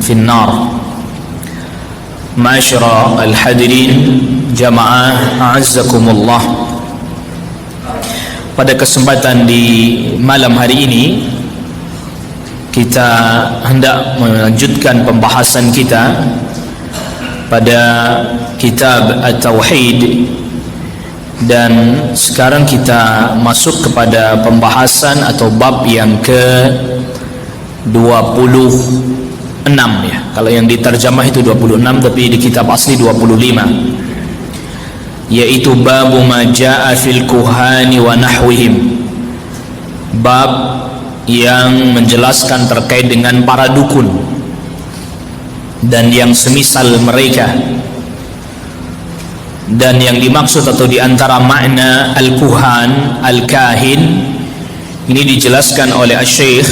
finnar. Ma'asyara al-hadirin jamaah a'azzakumullah. Pada kesempatan di malam hari ini kita hendak melanjutkan pembahasan kita pada kitab At-Tauhid, dan sekarang kita masuk kepada pembahasan atau bab yang ke-26 ya. Kalau yang diterjemah itu 26, tapi di kitab asli 25, yaitu babu ma jaa fil kuhani wa nahwihim. Bab yang menjelaskan terkait dengan para dukun dan yang semisal mereka. Dan yang dimaksud atau diantara makna al-kuhan, al-kahin, ini dijelaskan oleh Asy-Syaikh.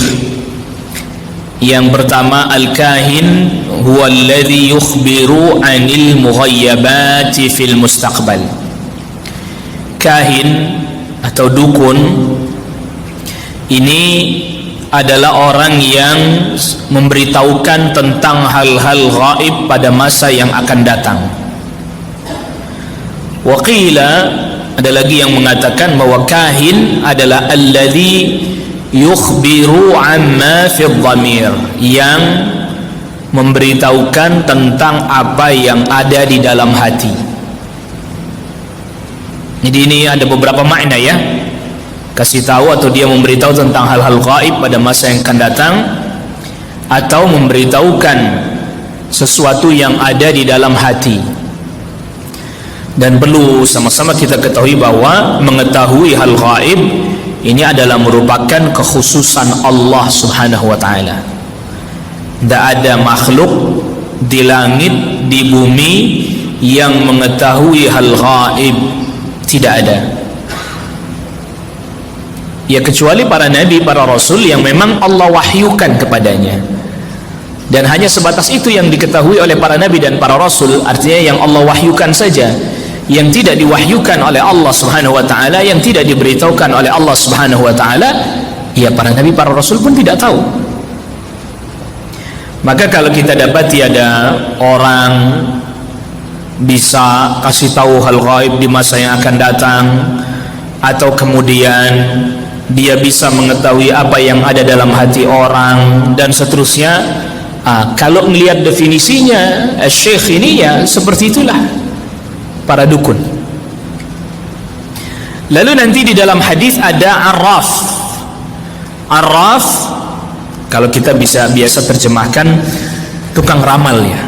Yang pertama, al-kahin huwa alladhi yukhbiru 'anil mughayyabati fil mustaqbal. Kahin atau dukun ini adalah orang yang memberitahukan tentang hal-hal gaib pada masa yang akan datang. Wa qila, ada lagi yang mengatakan bahwa kahin adalah alladhi yukhbiru amma fi dhamir, yang memberitahukan tentang apa yang ada di dalam hati. Jadi ini ada beberapa makna ya, kasih tahu atau dia memberitahu tentang hal-hal gaib pada masa yang akan datang, atau memberitahukan sesuatu yang ada di dalam hati. Dan perlu sama-sama kita ketahui bahwa mengetahui hal gaib ini adalah merupakan kekhususan Allah Subhanahu wa ta'ala. Tidak ada makhluk di langit, di bumi yang mengetahui hal gaib. Tidak ada. Ya, kecuali para nabi, para rasul yang memang Allah wahyukan kepadanya. Dan hanya sebatas itu yang diketahui oleh para nabi dan para rasul, artinya yang Allah wahyukan saja. Yang tidak diwahyukan oleh Allah Subhanahu wa ta'ala, yang tidak diberitahukan oleh Allah Subhanahu wa ta'ala, ya para nabi, para rasul pun tidak tahu. Maka kalau kita dapati ada orang bisa kasih tahu hal gaib di masa yang akan datang, atau kemudian dia bisa mengetahui apa yang ada dalam hati orang dan seterusnya, kalau melihat definisinya Syekh ini, ya seperti itulah para dukun. Lalu nanti di dalam hadis ada arraf. Arraf, kalau kita biasa terjemahkan tukang ramal ya.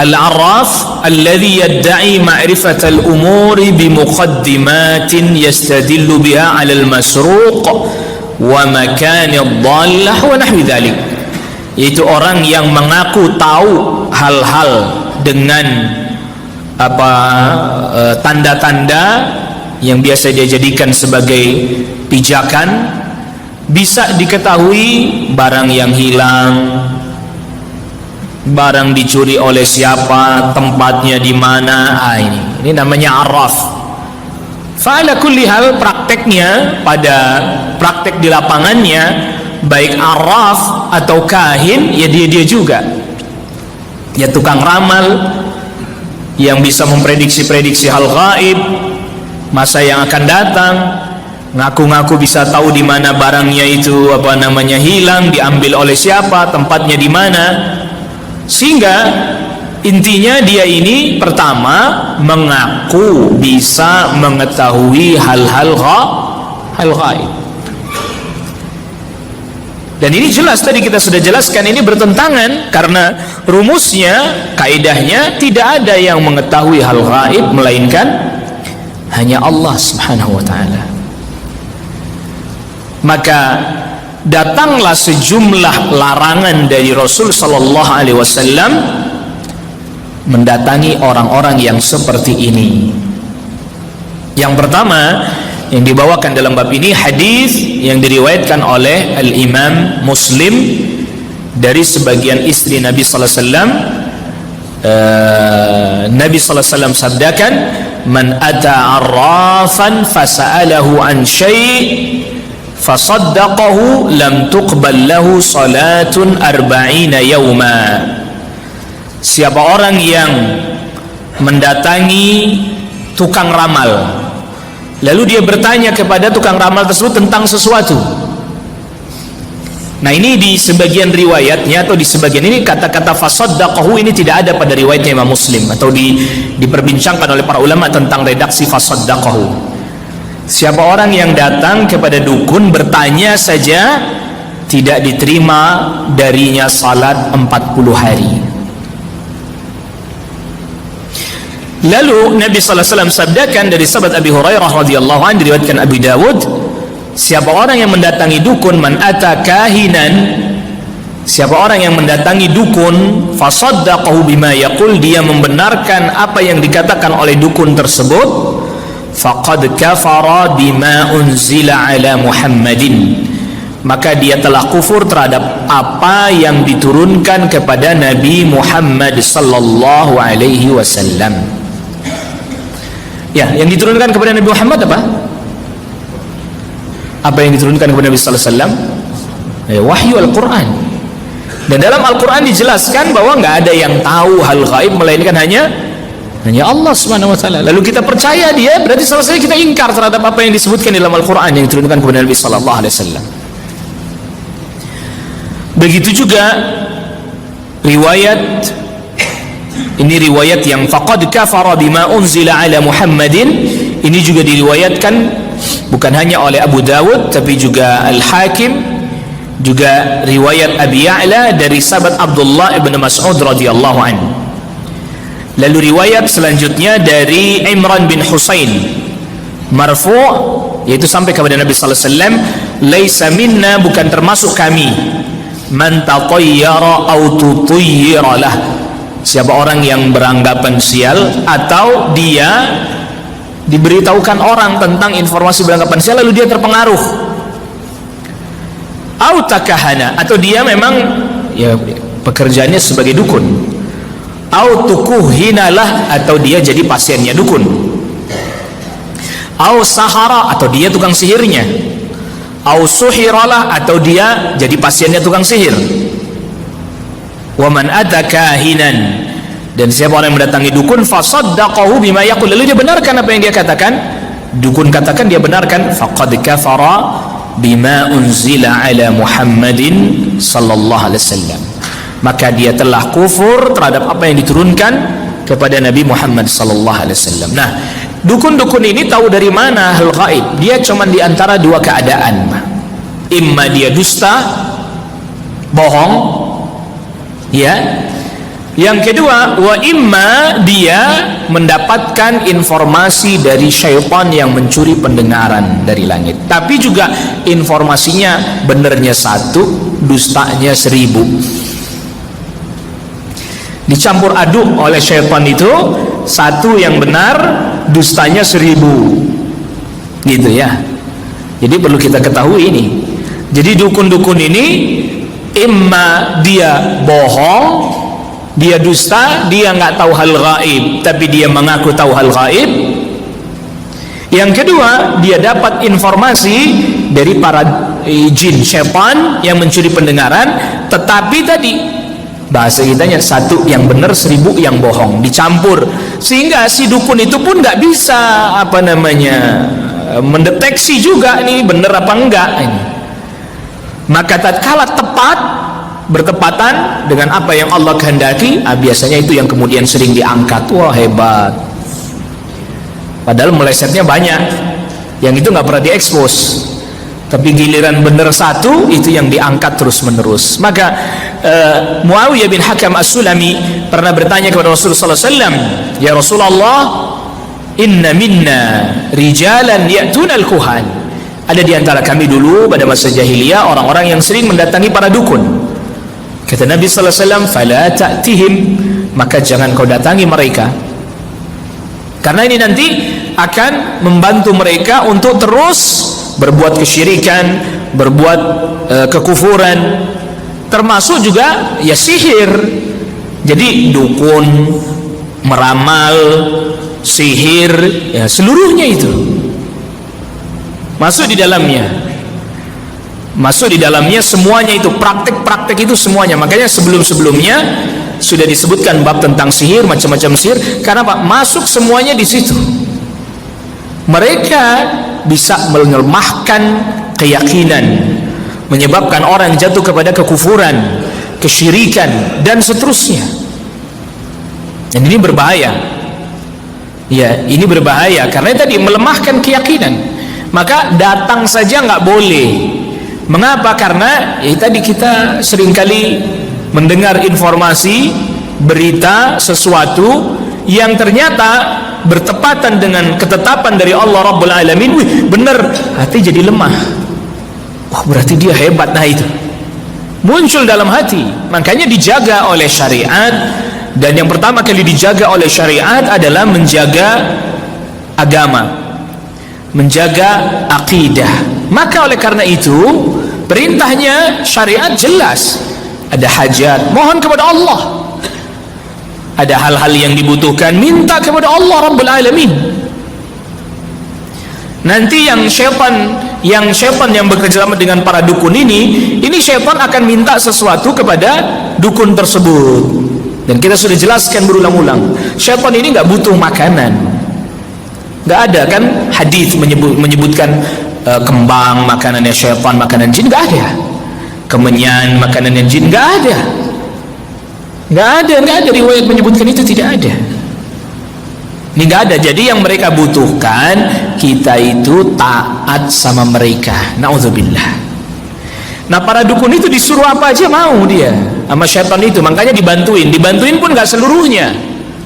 Al-arraf alladhi yadda'i ma'rifatal umuri bimuqaddimatin yastadillu biha 'ala al-masruq wa makani ad-dallah wa nahwi dhalik. Yaitu orang yang mengaku tahu hal-hal dengan tanda-tanda yang biasa dia jadikan sebagai pijakan, bisa diketahui barang yang hilang, barang dicuri oleh siapa, tempatnya di mana. Ini namanya arraf. Fa'ala kulli hal, prakteknya, pada praktek di lapangannya, baik arraf atau kahin, ya dia juga, ya tukang ramal yang bisa memprediksi hal gaib, masa yang akan datang, ngaku-ngaku bisa tahu di mana barangnya itu hilang, diambil oleh siapa, tempatnya di mana. Sehingga intinya dia ini pertama mengaku bisa mengetahui hal-hal gaib. Dan ini jelas, tadi kita sudah jelaskan, ini bertentangan karena rumusnya, kaidahnya, tidak ada yang mengetahui hal gaib melainkan hanya Allah Subhanahu wa ta'ala. Maka datanglah sejumlah larangan dari Rasul sallallahu alaihi wasallam mendatangi orang-orang yang seperti ini. Yang pertama yang dibawakan dalam bab ini, hadis yang diriwayatkan oleh Al-Imam Muslim dari sebagian istri Nabi sallallahu alaihi wasallam. Nabi sallallahu alaihi wasallam sabdakan, "Man ata arrafan fasa'alahu an syai' fasaddaqahu lam tuqbal lahu salatun 40 yawma. Siapa orang yang mendatangi tukang ramal, lalu dia bertanya kepada tukang ramal tersebut tentang sesuatu. Nah, ini di sebagian riwayatnya atau di sebagian ini kata-kata fasaddaqahu ini tidak ada pada riwayatnya Imam Muslim, atau diperbincangkan oleh para ulama tentang redaksi fasaddaqahu. Siapa orang yang datang kepada dukun bertanya saja, tidak diterima darinya salat 40 hari. Lalu Nabi sallallahu alaihi wasallam sabdakan dari sahabat Abi Hurairah radhiyallahu anhu, diriwayatkan Abi Dawud, siapa orang yang mendatangi dukun, man ata kahinan, siapa orang yang mendatangi dukun, fasaddaqahu bima yaqul, dia membenarkan apa yang dikatakan oleh dukun tersebut, faqad kafara bima unzila ala Muhammadin, maka dia telah kufur terhadap apa yang diturunkan kepada Nabi Muhammad sallallahu alaihi wasallam. Ya, yang diturunkan kepada Nabi Muhammad apa? Apa yang diturunkan kepada Nabi sallallahu alaihi wasallam? Ya, wahyu Al-Qur'an. Dan dalam Al-Qur'an dijelaskan bahwa enggak ada yang tahu hal gaib melainkan hanya Allah Subhanahu wa taala. Lalu kita percaya dia, berarti selesai kita ingkar terhadap apa yang disebutkan dalam Al-Qur'an yang diturunkan kepada Nabi sallallahu alaihi wasallam. Begitu juga riwayat ini, riwayat yang faqad kafara bima unzila ala Muhammadin, ini juga diriwayatkan bukan hanya oleh Abu Dawud tapi juga Al-Hakim, juga riwayat Abi Ya'la dari sahabat Abdullah ibn Mas'ud radhiyallahu anhu. Lalu riwayat selanjutnya dari Imran bin Husain marfu', yaitu sampai kepada Nabi sallallahu alaihi wasallam, laisa minna, bukan termasuk kami, man tatayyara aw tutayyira lah, siapa orang yang beranggapan sial atau dia diberitahukan orang tentang informasi beranggapan sial lalu dia terpengaruh, aw takahana, atau dia memang ya pekerjaannya sebagai dukun, au tukuhinalah, atau dia jadi pasiennya dukun, au sahara, atau dia tukang sihirnya, au suhiralah, atau dia jadi pasiennya tukang sihir. Wa man ata kahinan, dan siapa orang yang mendatangi dukun, fasaddaqahu bima yaqul, lalu dia benarkan apa yang dia katakan, dukun katakan dia benarkan, faqad kafara bima unzila ala Muhammadin sallallahu alaihi wasallam, maka dia telah kufur terhadap apa yang diturunkan kepada Nabi Muhammad sallallahu alaihi wasallam. Nah, dukun-dukun ini tahu dari mana hal gaib? Dia cuma di antara dua keadaan. Imma dia dusta, bohong, ya. Yang kedua, wa imma dia mendapatkan informasi dari syaitan yang mencuri pendengaran dari langit. Tapi juga informasinya benernya 1, dustanya 1000. Dicampur aduk oleh syaitan itu, 1 yang benar, dustanya 1000, gitu ya. Jadi perlu kita ketahui ini. Jadi dukun-dukun ini imma dia bohong, dia dusta, dia nggak tahu hal gaib tapi dia mengaku tahu hal gaib. Yang kedua, dia dapat informasi dari para jin syaitan yang mencuri pendengaran, tetapi tadi bahasa kitanya 1 yang benar, 1000 yang bohong, dicampur, sehingga si dukun itu pun nggak bisa mendeteksi juga nih benar apa enggak ini. Maka tatkala bertepatan dengan apa yang Allah kehendaki, biasanya itu yang kemudian sering diangkat. Wah, hebat, padahal melesetnya banyak, yang itu nggak pernah diekspos, tapi giliran benar 1 itu yang diangkat terus menerus. Maka Muawiyah bin Hakam As-Sulami pernah bertanya kepada Rasulullah SAW, ya Rasulullah, inna minna rijalan ya'tuna al-kuhan, ada di antara kami dulu pada masa jahiliyah orang-orang yang sering mendatangi para dukun. Kata Nabi sallallahu alaihi wasallam, fala ta'tihim, maka jangan kau datangi mereka, karena ini nanti akan membantu mereka untuk terus berbuat kesyirikan, berbuat kekufuran, termasuk juga ya sihir. Jadi dukun, meramal, sihir, ya seluruhnya itu masuk di dalamnya. Masuk di dalamnya semuanya itu, praktek-praktek itu semuanya. Makanya sebelum-sebelumnya sudah disebutkan bab tentang sihir, macam-macam sihir. Karena Pak, masuk semuanya di situ. Mereka bisa melemahkan keyakinan, menyebabkan orang jatuh kepada kekufuran, kesyirikan, dan seterusnya. Dan ini berbahaya. Ya, ini berbahaya karena tadi melemahkan keyakinan. Maka datang saja nggak boleh. Mengapa? Karena tadi kita seringkali mendengar informasi, berita sesuatu yang ternyata bertepatan dengan ketetapan dari Allah Rabbul Alamin. Wih, benar, hati jadi lemah. Wah, berarti dia hebat. Nah, itu muncul dalam hati. Makanya dijaga oleh syariat. Dan yang pertama kali dijaga oleh syariat adalah menjaga agama, menjaga akidah. Maka oleh karena itu perintahnya syariat jelas. Ada hajat, mohon kepada Allah. Ada hal-hal yang dibutuhkan, minta kepada Allah Rabbul Alamin. Nanti yang syaitan yang bekerja sama dengan para dukun ini syaitan akan minta sesuatu kepada dukun tersebut. Dan kita sudah jelaskan berulang-ulang, syaitan ini nggak butuh makanan. Nggak ada kan hadis menyebutkan kembang makanannya syaitan, makanan jin, nggak ada. Kemenyan makanannya jin, nggak ada. Nggak ada riwayat menyebutkan itu, tidak ada. Ini nggak ada. Jadi yang mereka butuhkan kita itu taat sama mereka. Nauzubillah. Nah, para dukun itu disuruh apa aja mau dia sama syaitan itu. Makanya dibantuin pun nggak seluruhnya.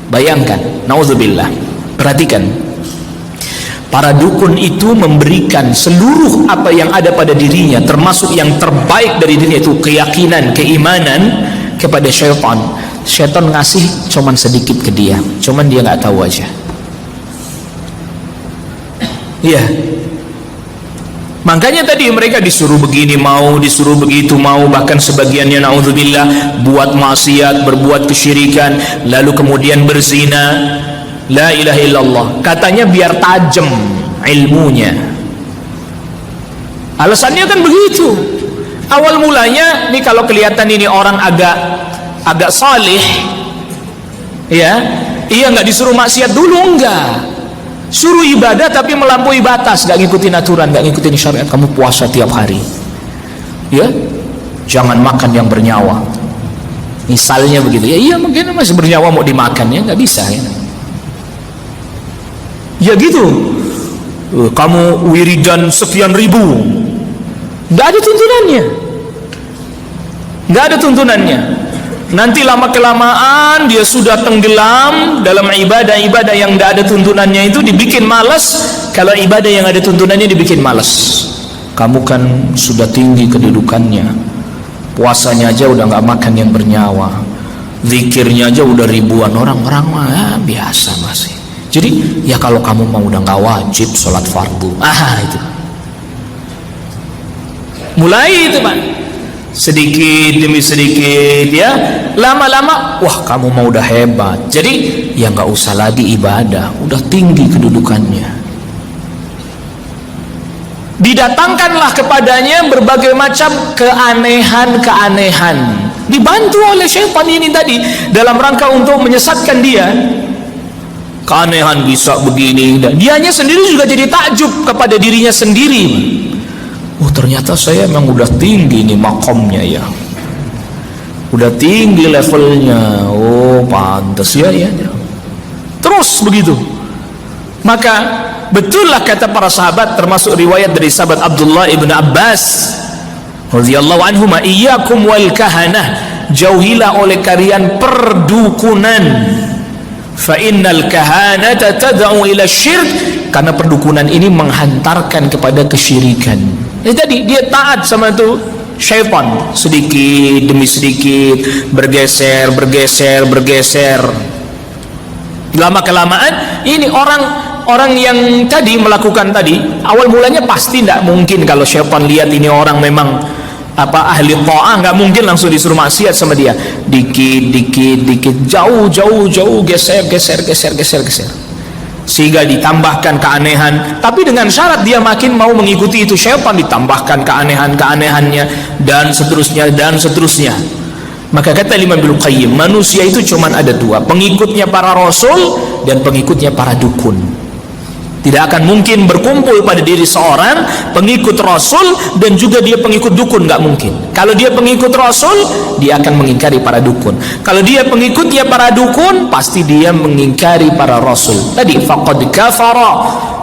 Bayangkan, nauzubillah. Perhatikan, para dukun itu memberikan seluruh apa yang ada pada dirinya, termasuk yang terbaik dari dirinya itu keyakinan, keimanan, kepada syaitan. Syaitan ngasih cuman sedikit ke dia, cuman dia nggak tahu aja. Iya. Makanya tadi mereka disuruh begini mau, disuruh begitu mau, bahkan sebagiannya naudzubillah buat maksiat, berbuat kesyirikan, lalu kemudian berzina. La ilaha illallah. Katanya biar tajam ilmunya. Alasannya kan begitu. Awal mulanya nih kalau kelihatan ini orang agak salih, ya, iya nggak disuruh maksiat dulu, enggak. Suruh ibadah tapi melampaui batas, gak ngikutin aturan, gak ngikutin syariat. Kamu puasa tiap hari, ya, jangan makan yang bernyawa, misalnya begitu. Ya iya, mungkin masih bernyawa mau dimakan, ya nggak bisa, ya. Ya gitu. Kamu wiridan sekian ribu, nggak ada tuntunannya, nggak ada tuntunannya. Nanti lama kelamaan dia sudah tenggelam dalam ibadah-ibadah yang tidak ada tuntunannya, itu dibikin malas. Kalau ibadah yang ada tuntunannya dibikin malas. Kamu kan sudah tinggi kedudukannya, puasanya aja udah nggak makan yang bernyawa, zikirnya aja udah ribuan orang mah biasa masih. Jadi ya kalau kamu mau udah nggak wajib sholat fardu, itu mulai itu Pak. Sedikit demi sedikit, ya, lama-lama wah kamu mau udah hebat, jadi ya nggak usah lagi ibadah, udah tinggi kedudukannya. Didatangkanlah kepadanya berbagai macam keanehan, dibantu oleh syaitan ini tadi dalam rangka untuk menyesatkan dia. Keanehan bisa begini, dan dianya sendiri juga jadi takjub kepada dirinya sendiri. Oh, ternyata saya memang udah tinggi nih makomnya, ya, udah tinggi levelnya. Oh, pantas ya. Terus begitu. Maka betullah kata para sahabat, termasuk riwayat dari sahabat Abdullah ibn Abbas radhiyallahu anhuma, iyyakum wal kahanah, jauhilah oleh kalian perdukunan. Fa innal kahanata tad'u ila syirk, karena perdukunan ini menghantarkan kepada kesyirikan. Jadi dia taat sama itu syaitan, sedikit demi sedikit bergeser. Lama kelamaan ini orang yang tadi melakukan tadi, awal mulanya pasti tidak mungkin kalau syaitan lihat ini orang memang ahli ta'ah, nggak mungkin langsung disuruh maksiat sama dia. Dikit, jauh, geser. sehingga ditambahkan keanehan, tapi dengan syarat dia makin mau mengikuti itu, syaitan ditambahkan keanehan-keanehannya dan seterusnya dan seterusnya. Maka kata Imam Ibnu Qayyim, manusia itu cuma ada dua, pengikutnya para rasul dan pengikutnya para dukun. Tidak akan mungkin berkumpul pada diri seorang pengikut rasul dan juga dia pengikut dukun, nggak mungkin. Kalau dia pengikut rasul, dia akan mengingkari para dukun. Kalau dia pengikutnya para dukun, pasti dia mengingkari para rasul. Tadi faqad kafara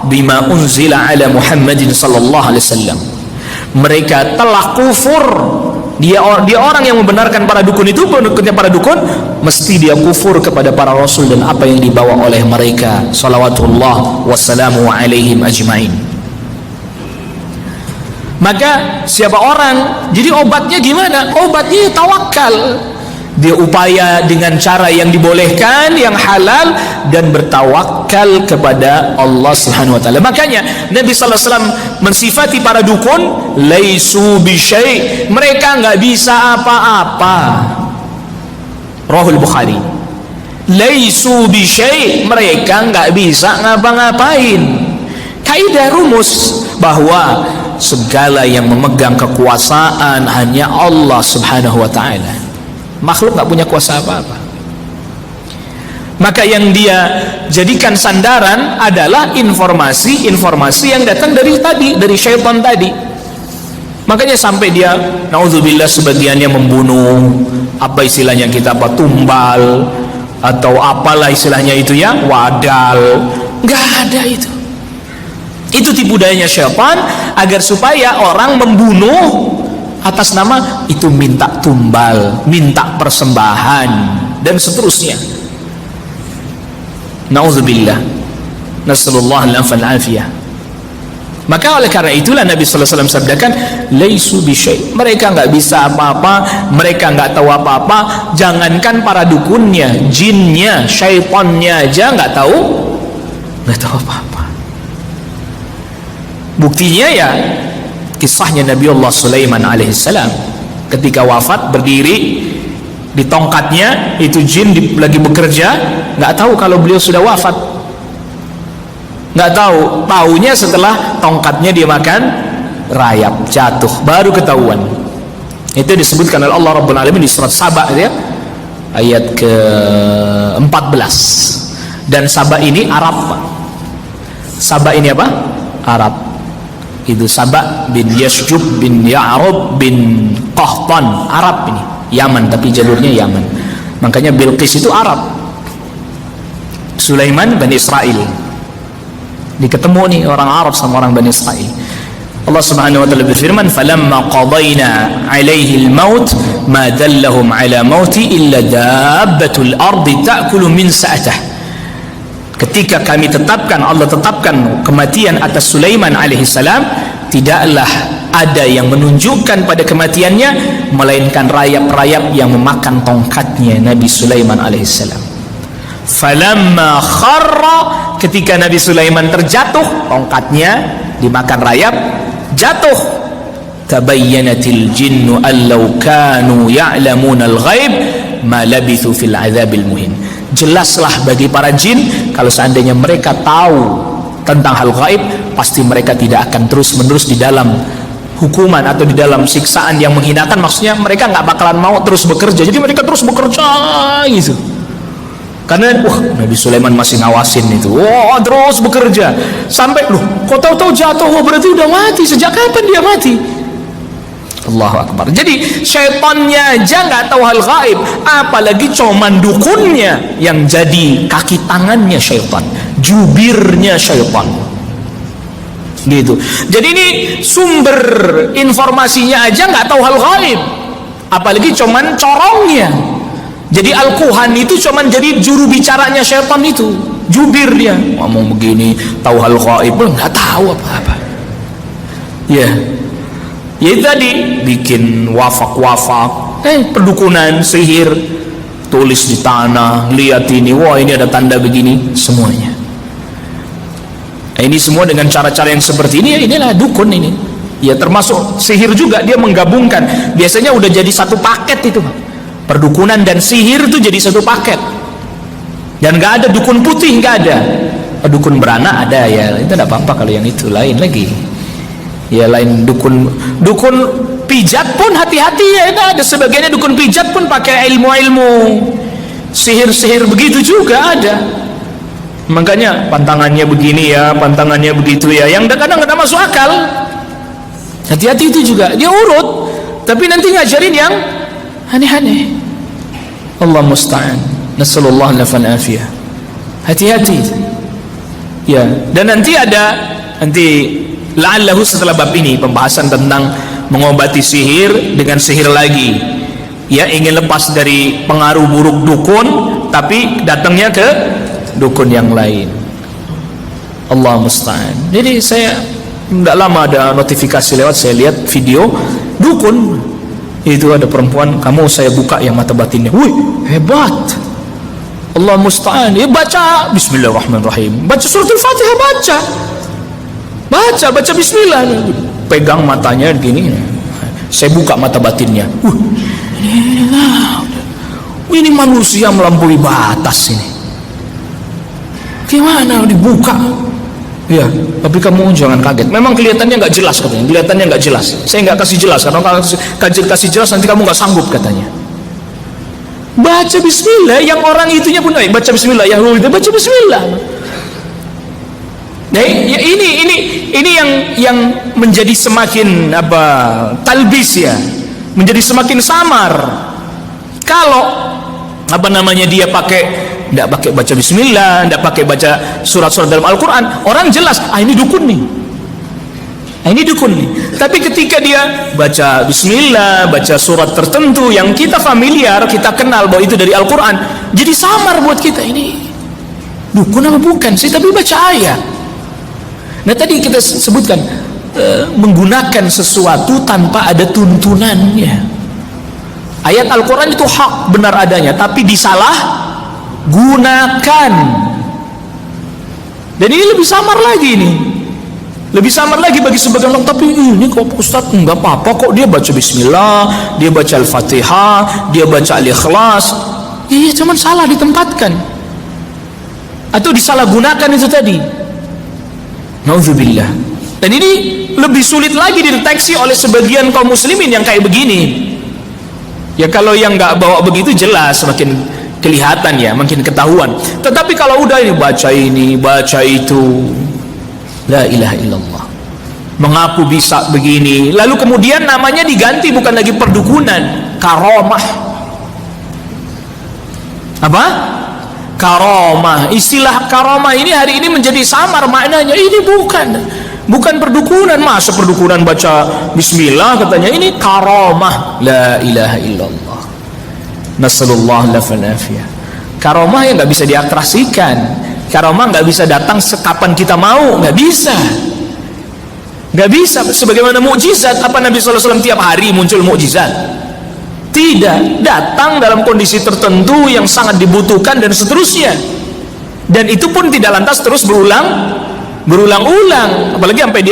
bima unzila ala Muhammadin sallallahu alaihi wasallam. Mereka telah kufur. Dia orang yang membenarkan para dukun itu, pengikutnya para dukun, mesti dia kufur kepada para rasul dan apa yang dibawa oleh mereka, salawatullah wassalamu alaihim ajmain. Maka siapa orang, jadi obatnya gimana? Obatnya tawakal. Dia upaya dengan cara yang dibolehkan, yang halal, dan bertawakal kepada Allah Subhanahu wa taala. Makanya Nabi sallallahu alaihi wasallam mensifati para dukun, laisu bisyai, mereka nggak bisa apa-apa. Rahul Bukhari. Laisu bisyai, mereka nggak bisa ngapa-ngapain. Kaidah rumus bahwa segala yang memegang kekuasaan hanya Allah Subhanahu wa taala. Makhluk nggak punya kuasa apa-apa. Maka yang dia jadikan sandaran adalah informasi-informasi yang datang dari syaitan tadi. Makanya sampai dia, naudzubillah, sebagiannya membunuh, apa istilahnya kita, tumbal atau apalah istilahnya itu ya, wadal. Nggak ada itu. Itu tipu dayanya syaitan agar supaya orang membunuh atas nama itu, minta tumbal, minta persembahan dan seterusnya. Nauzubillah, nasallallahu alaihi wasallam. Maka oleh karena itulah Nabi sallallahu alaihi wasallam sabdakan, laisu bisyai, mereka nggak bisa apa-apa, mereka nggak tahu apa-apa. Jangankan para dukunnya, jinnya, syaitannya aja nggak tahu apa-apa. Buktinya ya kisahnya Nabi Allah Sulaiman alaihissalam, ketika wafat berdiri di tongkatnya, itu jin lagi bekerja, nggak tahu kalau beliau sudah wafat, nggak tahu, taunya setelah tongkatnya dimakan rayap, jatuh, baru ketahuan. Itu disebutkan oleh Allah Rabbul Alamin di surat Saba ya, ayat ke-14. Dan Saba ini Arab. Saba ini apa? Arab. Itu Saba bin Yasjub bin Ya'rub bin Qahtan, Arab ini, Yaman, tapi jalurnya Yaman. Makanya Bilqis itu Arab, Sulaiman Bani Israel. Diketemu nih orang Arab sama orang Bani Israel. Allah Subhanahu wa taala berfirman, falamma qadayna alaihi al-maut ma dallahum ala mauti illa dabbatul ardi ta'kulu min sa'atah. Ketika kami tetapkan, Allah tetapkan kematian atas Sulaiman alaihissalam, tidaklah ada yang menunjukkan pada kematiannya melainkan rayap-rayap yang memakan tongkatnya Nabi Sulaiman alaihissalam. Falamma kharra, ketika Nabi Sulaiman terjatuh, tongkatnya dimakan rayap, jatuh. Tabayyanatil jinnu allau kanu ya'lamuna al-ghaib ma labithu fil azabil muhin. Jelaslah bagi para jin, kalau seandainya mereka tahu tentang hal gaib, pasti mereka tidak akan terus-menerus di dalam hukuman atau di dalam siksaan yang menghinakan. Maksudnya mereka nggak bakalan mau terus bekerja, jadi mereka terus bekerja gitu. Karena Nabi Sulaiman masih ngawasin itu, terus bekerja sampai kok tahu-tahu jatuh, berarti udah mati. Sejak kapan dia mati? Allahu Akbar. Jadi syaitannya aja nggak tahu hal gaib, apalagi cuman dukunnya yang jadi kaki tangannya syaitan, jubirnya syaitan. Gitu. Jadi ini sumber informasinya aja nggak tahu hal gaib, apalagi cuman corongnya. Jadi Al-Quhan itu cuman jadi juru bicaranya syaitan itu, jubirnya. Ngomong begini, tahu hal gaib, nggak tahu apa-apa. Ya. Ya tadi bikin wafak-wafak, perdukunan, sihir, tulis di tanah, lihat ini, wah ini ada tanda begini, semuanya. Ini semua dengan cara-cara yang seperti ini, ya inilah dukun ini. Ya termasuk sihir juga, dia menggabungkan. Biasanya udah jadi satu paket itu, perdukunan dan sihir itu jadi satu paket. Dan nggak ada dukun putih, nggak ada. dukun beranak ada ya, itu tidak apa-apa. Kalau yang itu lain lagi ya, lain. Dukun pijat pun hati-hati ya, itu ada sebagiannya dukun pijat pun pakai ilmu-ilmu sihir-sihir begitu juga ada. Makanya pantangannya begini ya, pantangannya begitu ya, yang kadang nggak masuk akal. Hati-hati itu juga, dia urut tapi nanti ngajarin yang aneh-aneh. Allah musta'an, nasallallahu alaihi afiyah. Hati-hati ya. Dan nanti la'allahu setelah bab ini pembahasan tentang mengobati sihir dengan sihir lagi ya, ingin lepas dari pengaruh buruk dukun tapi datangnya ke dukun yang lain. Allah musta'an. Jadi saya tidak lama ada notifikasi lewat, saya lihat video dukun itu, ada perempuan, kamu saya buka yang mata batinnya. Wih, hebat. Allah musta'an. Ya baca bismillahirrahmanirrahim, baca surat al-fatihah, baca bismillah, pegang matanya begini, saya buka mata batinnya. Ini manusia melampaui batas ini. Gimana dibuka? Ya, tapi kamu jangan kaget. Memang kelihatannya nggak jelas katanya. Kelihatannya nggak jelas. Saya nggak kasih jelas karena kalau kasih jelas nanti kamu nggak sanggup katanya. Baca bismillah, yang orang itunya pun baca bismillah, Yahudi baca bismillah. Nah, ya ini yang menjadi semakin talbis ya, menjadi semakin samar. Kalau dia tidak pakai baca bismillah, tidak pakai baca surat-surat dalam Al-Quran, orang jelas ini dukun nih, ini dukun nih. Tapi ketika dia baca bismillah, baca surat tertentu yang kita familiar, kita kenal bahwa itu dari Al-Quran, jadi samar buat kita, ini dukun apa bukan sih, tapi baca ayat. Nah tadi kita sebutkan menggunakan sesuatu tanpa ada tuntunannya. Ayat Al-Quran itu hak, benar adanya, tapi disalah gunakan. Dan ini lebih samar lagi nih, lebih samar lagi bagi sebagian orang. Tapi ini kok Ustaz nggak apa-apa kok, dia baca bismillah, dia baca al-fatihah, dia baca al-ikhlas. Iya, cuman salah ditempatkan atau disalahgunakan itu tadi. Nauzubillah. Dan ini lebih sulit lagi dideteksi oleh sebagian kaum muslimin yang kayak begini. Ya kalau yang nggak bawa begitu jelas makin kelihatan ya, makin ketahuan. Tetapi kalau udah ini baca itu, la ilaha illallah, mengaku bisa begini, lalu kemudian namanya diganti, bukan lagi perdukunan, karomah. Apa? Karomah. Istilah karomah ini hari ini menjadi samar maknanya. Ini bukan perdukunan. Masa perdukunan baca bismillah katanya, ini karomah. La ilaha illallah, nasallallahu alaihi. Karomah yang nggak bisa diatraksikan. Karomah nggak bisa datang sekapan kita mau, nggak bisa. Sebagaimana mukjizat, apa Nabi SAW tiap hari muncul mukjizat? Tidak, datang dalam kondisi tertentu yang sangat dibutuhkan dan seterusnya. Dan itu pun tidak lantas terus berulang-ulang, apalagi sampai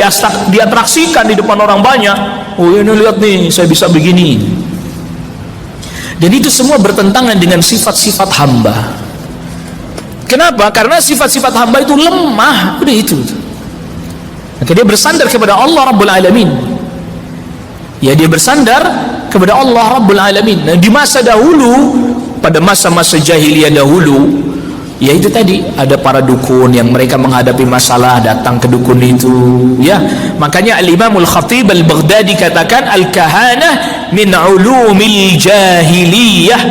diatraksikan di depan orang banyak. Oh ini lihat nih, saya bisa begini. Dan itu semua bertentangan dengan sifat-sifat hamba. Kenapa? Karena sifat-sifat hamba itu lemah. Udah itu. Maka dia bersandar kepada Allah Rabbul Alamin. Ya, dia bersandar kepada Allah Rabbul Alamin. Nah, di masa dahulu, pada masa-masa jahiliyah dahulu, ya itu tadi, ada para dukun yang mereka menghadapi masalah datang ke dukun itu ya. Makanya Al-Imamul Khatib Al-Baghdadi katakan, al-kahanah min ulumil jahiliyah.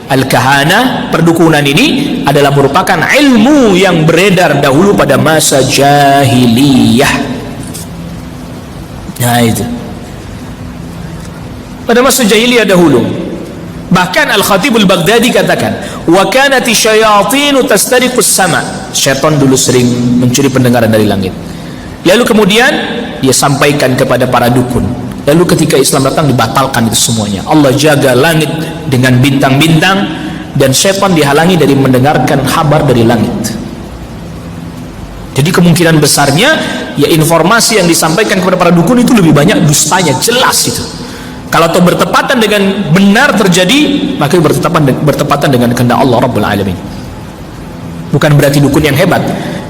Al-kahanah, perdukunan ini adalah merupakan ilmu yang beredar dahulu pada masa jahiliyah. Nah itu, pada masa jahiliyah dahulu. Bahkan Al-Khatib Al-Baghdadi katakan, wa kanati syayatinu tastariqus sama. Syaitan dulu sering mencuri pendengaran dari langit. Lalu kemudian dia sampaikan kepada para dukun. Lalu ketika Islam datang dibatalkan itu semuanya. Allah jaga langit dengan bintang-bintang dan syaitan dihalangi dari mendengarkan kabar dari langit. Jadi kemungkinan besarnya ya informasi yang disampaikan kepada para dukun itu lebih banyak dustanya, jelas itu. Kalau itu bertepatan dengan benar terjadi, maka bertepatan dengan kehendak Allah Rabbul Alamin. Bukan berarti dukun yang hebat.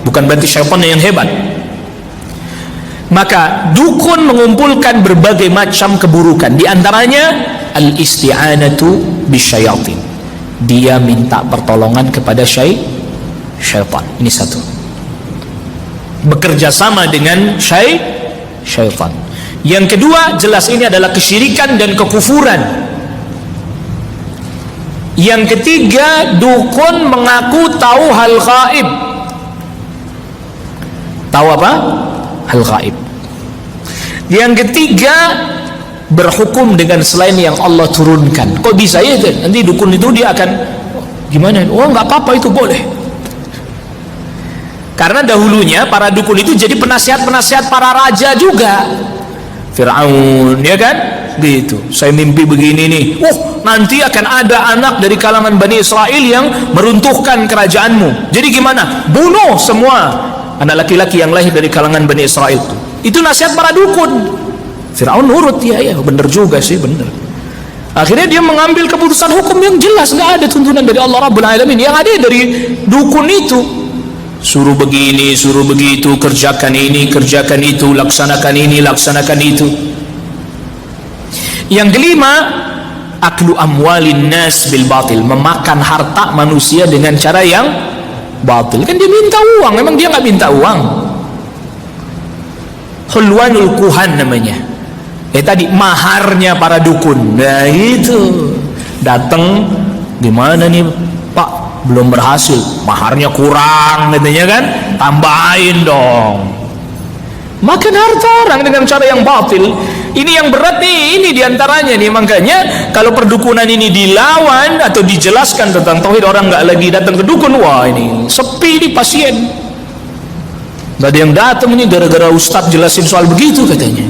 bukan berarti syaitan yang hebat. Maka dukun mengumpulkan berbagai macam keburukan, di antaranya al-isti'anatu bisyayatin. Dia minta pertolongan kepada syaitan. Ini satu. Bekerja sama dengan syaitan. Yang kedua, jelas ini adalah kesyirikan dan kekufuran. Yang ketiga, dukun mengaku tahu hal gaib. Tahu apa? Hal gaib. Yang ketiga, berhukum dengan selain yang Allah turunkan. Kok bisa ya? Nanti dukun itu dia akan gimana? Oh, nggak apa-apa, itu boleh. Karena dahulunya para dukun itu jadi penasihat-penasihat para raja juga. Fir'aun, ya kan? Gitu. Saya mimpi begini nih. Nanti akan ada anak dari kalangan Bani Israel yang meruntuhkan kerajaanmu. Jadi gimana? Bunuh semua anak laki-laki yang lahir dari kalangan Bani Israel. Itu nasihat para dukun. Fir'aun nurut, ya benar juga sih, benar. Akhirnya dia mengambil keputusan hukum yang jelas, nggak ada tuntunan dari Allah Rabbul Alamin. Yang ada dari dukun itu, suruh begini, suruh begitu, kerjakan ini, kerjakan itu, laksanakan ini, laksanakan itu. Yang kelima, aklu amwalin nas bil batil, memakan harta manusia dengan cara yang batil. Kan dia minta uang, memang dia nggak minta uang. Hulwanul kuhan namanya. Tadi maharnya para dukun. Nah itu, datang, gimana nih Pak, belum berhasil, maharnya kurang katanya kan, tambahin dong. Makan harta orang dengan cara yang batil. Ini yang berat nih, ini diantaranya nih. Makanya kalau perdukunan ini dilawan atau dijelaskan tentang tauhid, orang nggak lagi datang ke dukun. Wah, ini sepi nih pasien, nggak ada yang datang ini gara-gara ustadz jelasin soal begitu katanya.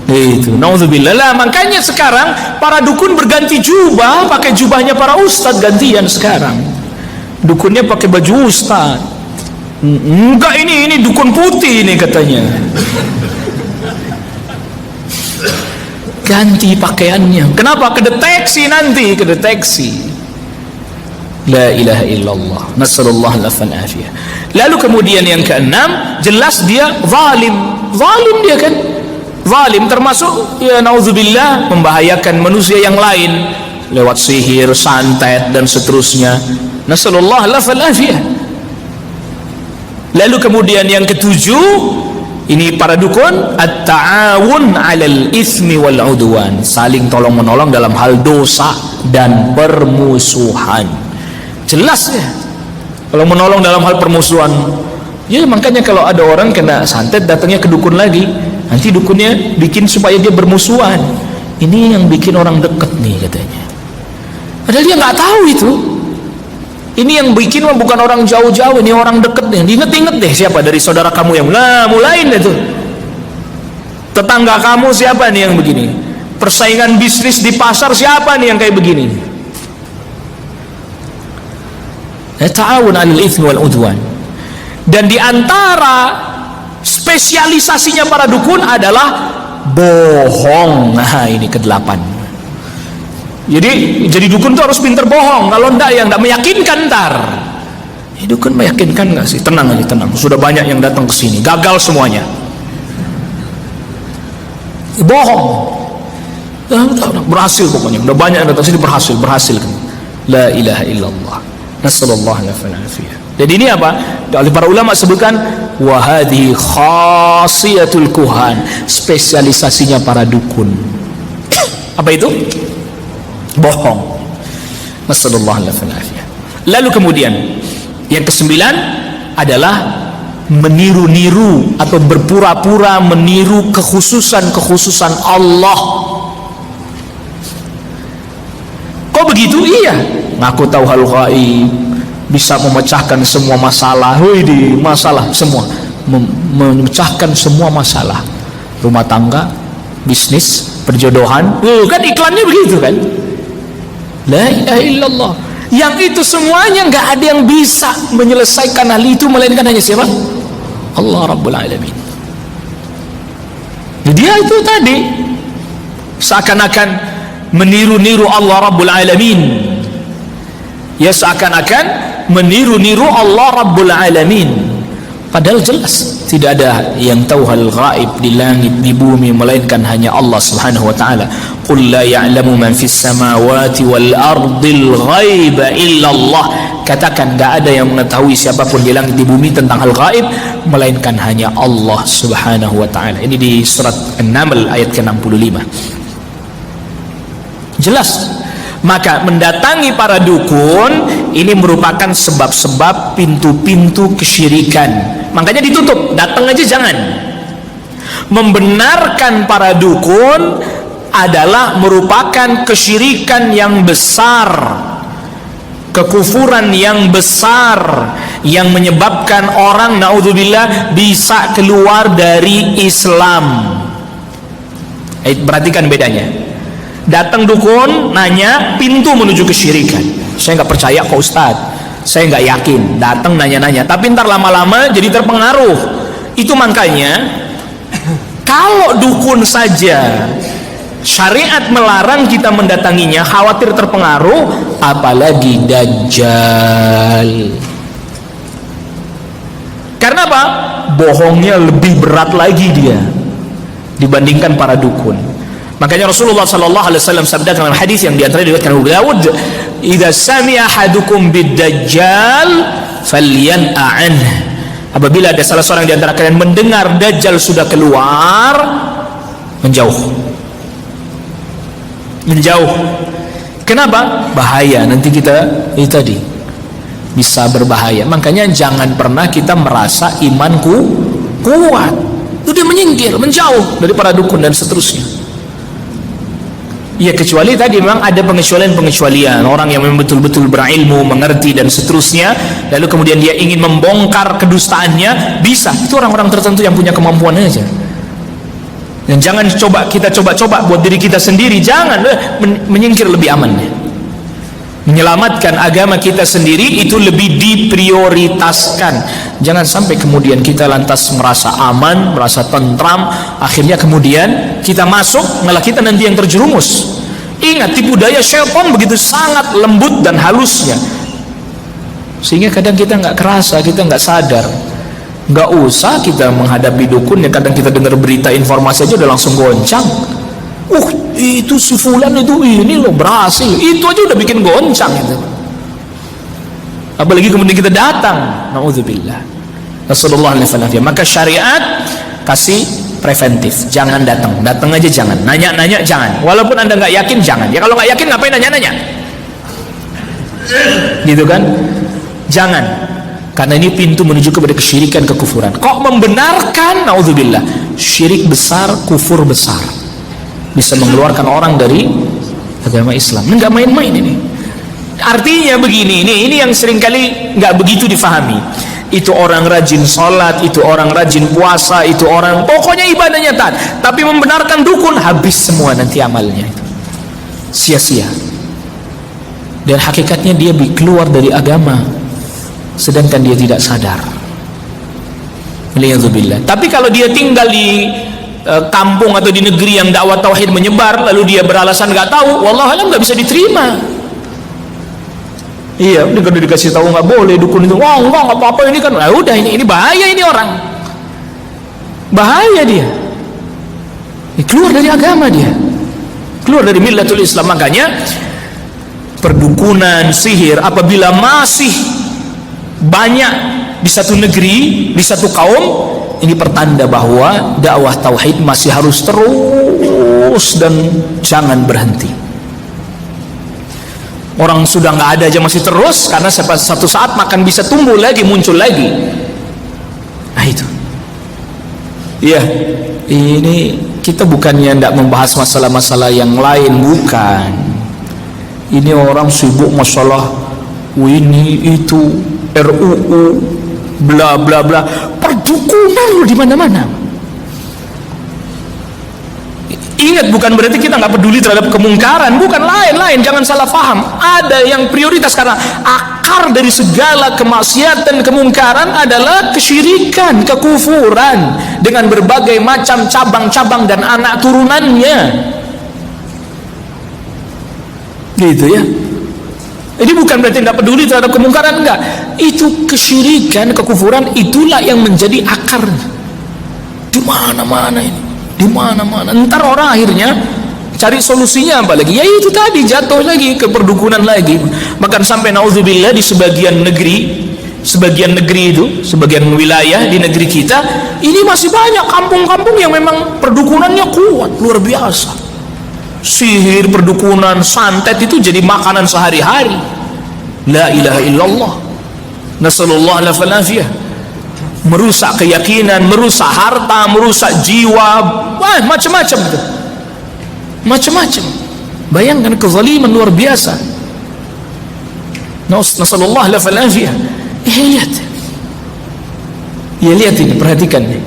Itu, naudzubillah lah. Makanya sekarang para dukun berganti jubah, pakai jubahnya para ustadz gantian sekarang. Dukunnya pakai baju ustadz. Enggak, ini dukun putih ini katanya. Ganti pakaiannya. Kenapa? Kedeteksi nanti, kedeteksi. La ilaha illallah. Nasallallahu alaihi afiyah. Lalu kemudian yang keenam, jelas dia zalim. Zalim dia kan. Zalim termasuk ya nauzubillah membahayakan manusia yang lain lewat sihir, santet dan seterusnya. Nasallallahu alaihi afiyah. Lalu kemudian yang ketujuh, ini para dukun, at-ta'awun 'alal itsmi wal 'udwan, saling tolong menolong dalam hal dosa dan permusuhan. Jelas ya, kalau menolong dalam hal permusuhan. Ya makanya kalau ada orang kena santet datangnya ke dukun lagi, nanti dukunnya bikin supaya dia bermusuhan. Ini yang bikin orang deket nih katanya. Padahal dia nggak tahu itu. Ini yang bikin bukan orang jauh-jauh, ini orang deket nih. Diinget-inget deh siapa dari saudara kamu yang mulain itu. Tetangga kamu siapa nih yang begini? Persaingan bisnis di pasar siapa nih yang kayak begini? Ta'awun 'alal itsmi wal 'udwan. Dan di antara spesialisasinya para dukun adalah bohong. Nah, ini ke-8. Jadi dukun itu harus pinter bohong. Kalau enggak, yang enggak meyakinkan ntar. Dukun meyakinkan enggak sih? Tenang aja, tenang. Sudah banyak yang datang ke sini, gagal semuanya. Bohong. Berhasil pokoknya. Udah banyak yang datang sini berhasil kan. La ilaha illallah. Nasallallahu alaihi wasallam. Jadi ini apa? Oleh para ulama sebutkan wa hadhi khasiyatul kuhan, spesialisasinya para dukun. Apa itu? Bohong. Nasallallahu alaihi wasallam. Lalu kemudian yang kesembilan adalah meniru-niru atau berpura-pura meniru kekhususan Allah. Kok begitu? Iya, ngaku tahu hal gaib, bisa memecahkan semua masalah. Masalah semua, memecahkan semua masalah rumah tangga, bisnis, perjodohan. Kan iklannya begitu kan? La ilaha illallah. Yang itu semuanya nggak ada yang bisa menyelesaikan hal itu melainkan hanya siapa? Allah Rabbul Alamin. Dia itu tadi seakan-akan meniru-niru Allah Rabbul Alamin. Ya seakan-akan meniru-niru Allah Rabbul Alamin. Padahal jelas tidak ada yang tahu hal gaib di langit, di bumi, melainkan hanya Allah Subhanahu wa taala. Qul la ya'lamu man fis samawati wal ardil ghaiba illa Allah. Katakan, enggak ada yang mengetahui siapapun di langit di bumi tentang hal gaib melainkan hanya Allah Subhanahu wa taala. Ini di surat An-Naml ayat ke-65. Jelas. Maka mendatangi para dukun ini merupakan sebab-sebab pintu-pintu kesyirikan. Makanya ditutup, datang aja jangan. Membenarkan para dukun adalah merupakan kesyirikan yang besar, kekufuran yang besar, yang menyebabkan orang naudzubillah bisa keluar dari Islam. Perhatikan bedanya. Datang dukun, nanya pintu menuju kesyirikan. Saya nggak percaya kok Ustaz, saya nggak yakin. Datang nanya-nanya, tapi ntar lama-lama jadi terpengaruh. Itu makanya kalau dukun saja syariat melarang kita mendatanginya, khawatir terpengaruh, apalagi Dajjal. Karena apa? Bohongnya lebih berat lagi dia dibandingkan para dukun. Makanya Rasulullah sallallahu alaihi wasallam sabda dalam hadis yang diantara diriwayatkan Abu Dawud, "Idza sami'a ahadukum bid-dajjal falyan'an." Apabila ada salah seorang di antara kalian mendengar Dajjal sudah keluar, menjauh. Menjauh. Kenapa? Bahaya, nanti kita itu tadi bisa berbahaya. Makanya jangan pernah kita merasa imanku kuat. Udah menyingkir, menjauh dari para dukun dan seterusnya. Ya kecuali tadi memang ada pengecualian-pengecualian, orang yang memang betul-betul berilmu, mengerti dan seterusnya, lalu kemudian dia ingin membongkar kedustaannya, bisa. Itu orang-orang tertentu yang punya kemampuan aja. Dan jangan kita coba-coba buat diri kita sendiri, jangan, menyingkir lebih aman. Menyelamatkan agama kita sendiri itu lebih diprioritaskan. Jangan sampai kemudian kita lantas merasa aman, merasa tentram, akhirnya kemudian kita masuk, malah kita nanti yang terjerumus. Ingat, tipu daya syaitan begitu sangat lembut dan halusnya, sehingga kadang kita nggak kerasa, kita nggak sadar. Nggak usah kita menghadapi dukun, yang kadang kita dengar berita informasi aja udah langsung goncang. Itu si fulan itu ini loh berhasil, itu aja udah bikin goncang itu. Apalagi kemudian kita datang, naudzubillah. Rasulullah SAW. Maka syariat kasih preventif, jangan datang, datang aja jangan, nanya-nanya jangan. Walaupun anda nggak yakin jangan. Ya kalau nggak yakin ngapain nanya-nanya? Gitu kan? Jangan. Karena ini pintu menuju kepada kesyirikan, kekufuran. Kok membenarkan? Naudzubillah. Syirik besar, kufur besar, bisa mengeluarkan orang dari agama Islam. Ini nggak main-main ini. Artinya begini, ini yang seringkali nggak begitu difahami. Itu orang rajin sholat, itu orang rajin puasa, itu orang pokoknya ibadahnya taat, tapi membenarkan dukun, habis semua nanti amalnya itu, sia-sia. Dan hakikatnya dia keluar dari agama, sedangkan dia tidak sadar. Waliyadzubillah. Tapi kalau dia tinggal di kampung atau di negeri yang dakwah tauhid menyebar, lalu dia beralasan nggak tahu, wallahu alam, nggak bisa diterima. Iya, ini kalau dikasih tahu nggak boleh dukun itu, wah nggak apa-apa ini kan, nah, udah ini bahaya, ini orang bahaya, dia keluar dari agama, dia keluar dari millatul Islam. Makanya perdukunan, sihir apabila masih banyak di satu negeri, di satu kaum, ini pertanda bahwa dakwah tauhid masih harus terus dan jangan berhenti. Orang sudah nggak ada aja masih terus, karena satu saat makan bisa tumbuh lagi, muncul lagi. Nah itu. Iya, ini kita bukannya tidak membahas masalah-masalah yang lain, bukan. Ini orang sibuk masalah ini itu RUU bla bla bla, perdukunan loh di mana-mana. Ingat, bukan berarti kita nggak peduli terhadap kemungkaran, bukan, lain-lain, jangan salah paham. Ada yang prioritas, karena akar dari segala kemaksiatan, kemungkaran adalah kesyirikan, kekufuran dengan berbagai macam cabang-cabang dan anak turunannya. Gitu ya. Ini bukan berarti tidak peduli terhadap kemungkaran, enggak. Itu kesyirikan, kekufuran, itulah yang menjadi akarnya. Di mana-mana ini, di mana-mana. Ntar orang akhirnya cari solusinya apa lagi? Ya itu tadi, jatuh lagi ke perdukunan lagi. Bahkan sampai naudzubillah di sebagian negeri itu, sebagian wilayah di negeri kita, ini masih banyak kampung-kampung yang memang perdukunannya kuat, luar biasa. Sihir, perdukunan, santet itu jadi makanan sehari-hari. La ilaha illallah. Nasallallahu alaihi. Merusak keyakinan, merusak harta, merusak jiwa, wah, macam-macam itu. Macam-macam. Bayangkan kezaliman luar biasa. Nasallallahu alaihi. Lihat. Ya lihat ini, perhatikan nih.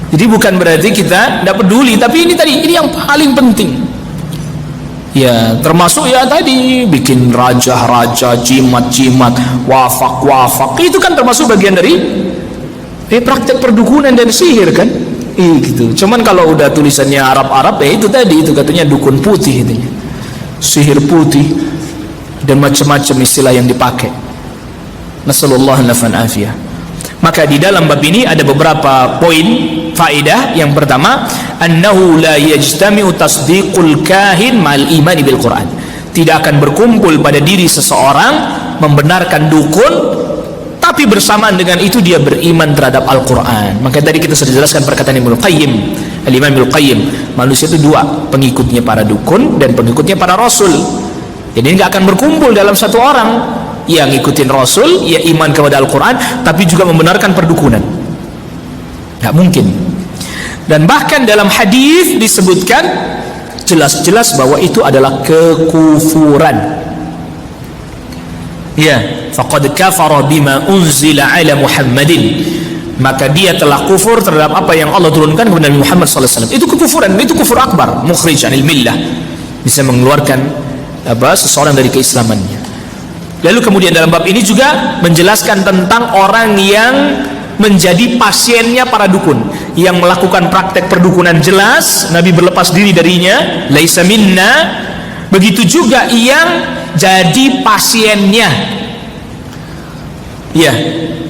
Jadi bukan berarti kita tidak peduli, tapi ini yang paling penting. Ya, termasuk ya tadi bikin raja-raja, jimat-jimat, wafak-wafak. Itu kan termasuk bagian dari praktek perdukunan dan sihir kan? Gitu. Cuman kalau udah tulisannya Arab-Arab, itu tadi, itu katanya dukun putih itu. Sihir putih dan macam-macam istilah yang dipakai. Nasallallahu alaihi afiyah. Maka di dalam bab ini ada beberapa poin faedah. Yang pertama, annahu la yajtami'u tasdiqul kahin ma'al imani bil Quran. Tidak akan berkumpul pada diri seseorang membenarkan dukun, tapi bersamaan dengan itu dia beriman terhadap Al-Quran. Maka tadi kita sudah jelaskan perkataan Ibnu Qayyim, Al-Imam Ibnu Qayyim, manusia itu dua, pengikutnya para dukun dan pengikutnya para rasul. Jadi nggak akan berkumpul dalam satu orang yang ngikutin Rasul, ya iman kepada Al-Quran, tapi juga membenarkan perdukunan. Nggak mungkin. Dan bahkan dalam hadis disebutkan jelas-jelas bahwa itu adalah kekufuran. Ya, faqad kafara bima unzila ala Muhammadin. Maka dia telah kufur terhadap apa yang Allah turunkan kepada Nabi Muhammad SAW. Itu kekufuran, itu kufur akbar, mukhrij anil millah. Bisa mengeluarkan seseorang dari keislamannya. Lalu kemudian dalam bab ini juga menjelaskan tentang orang yang menjadi pasiennya para dukun, yang melakukan praktek perdukunan jelas, Nabi berlepas diri darinya, laisa minna. Begitu juga yang jadi pasiennya. Ya.